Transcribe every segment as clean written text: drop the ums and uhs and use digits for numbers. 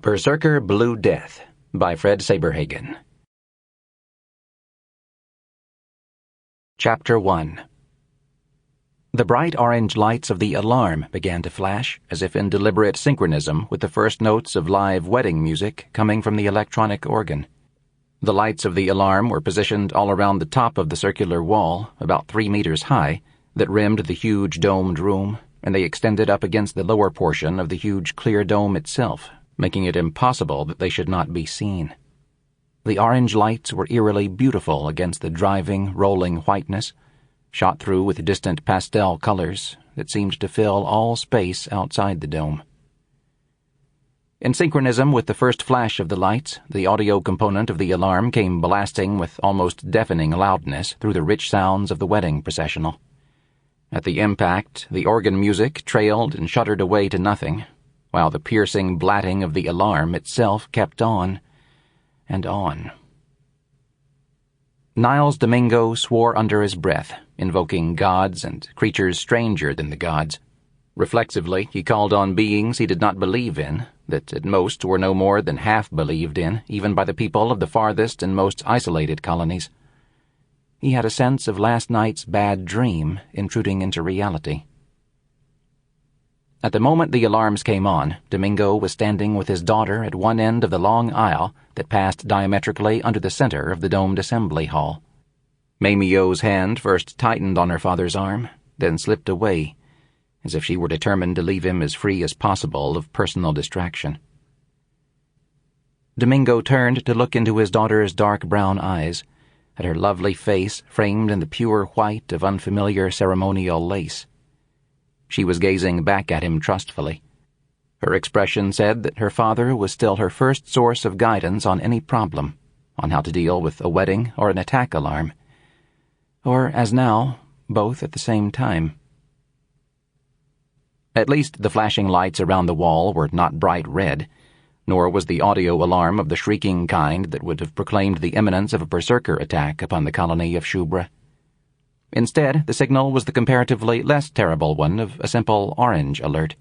Berserker Blue Death by Fred Saberhagen. Chapter 1. The bright orange lights of the alarm began to flash, as if in deliberate synchronism with the first notes of live wedding music coming from the electronic organ. The lights of the alarm were positioned all around the top of the circular wall, about 3 meters high, that rimmed the huge domed room, and they extended up against the lower portion of the huge clear dome itself, making it impossible that they should not be seen. The orange lights were eerily beautiful against the driving, rolling whiteness, shot through with distant pastel colors that seemed to fill all space outside the dome. In synchronism with the first flash of the lights, the audio component of the alarm came blasting with almost deafening loudness through the rich sounds of the wedding processional. At the impact, the organ music trailed and shuddered away to nothing, while the piercing blatting of the alarm itself kept on and on. Niles Domingo swore under his breath, invoking gods and creatures stranger than the gods. Reflexively, he called on beings he did not believe in, that at most were no more than half believed in, even by the people of the farthest and most isolated colonies. He had a sense of last night's bad dream intruding into reality. At the moment the alarms came on, Domingo was standing with his daughter at one end of the long aisle that passed diametrically under the center of the domed assembly hall. Mamie's hand first tightened on her father's arm, then slipped away, as if she were determined to leave him as free as possible of personal distraction. Domingo turned to look into his daughter's dark brown eyes, at her lovely face framed in the pure white of unfamiliar ceremonial lace. She was gazing back at him trustfully. Her expression said that her father was still her first source of guidance on any problem, on how to deal with a wedding or an attack alarm. Or, as now, both at the same time. At least the flashing lights around the wall were not bright red, nor was the audio alarm of the shrieking kind that would have proclaimed the imminence of a berserker attack upon the colony of Shubra. Instead, the signal was the comparatively less terrible one of a simple orange alert.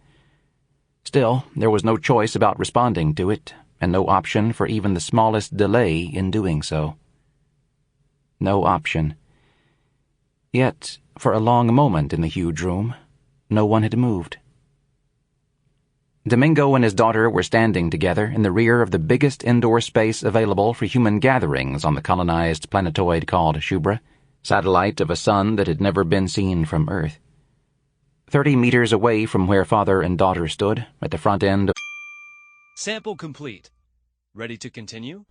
Still, there was no choice about responding to it, and no option for even the smallest delay in doing so. No option. Yet, for a long moment in the huge room, no one had moved. Domingo and his daughter were standing together in the rear of the biggest indoor space available for human gatherings on the colonized planetoid called Shubra, satellite of a sun that had never been seen from Earth. 30 meters away from where father and daughter stood, at the front end of... Sample complete. Ready to continue?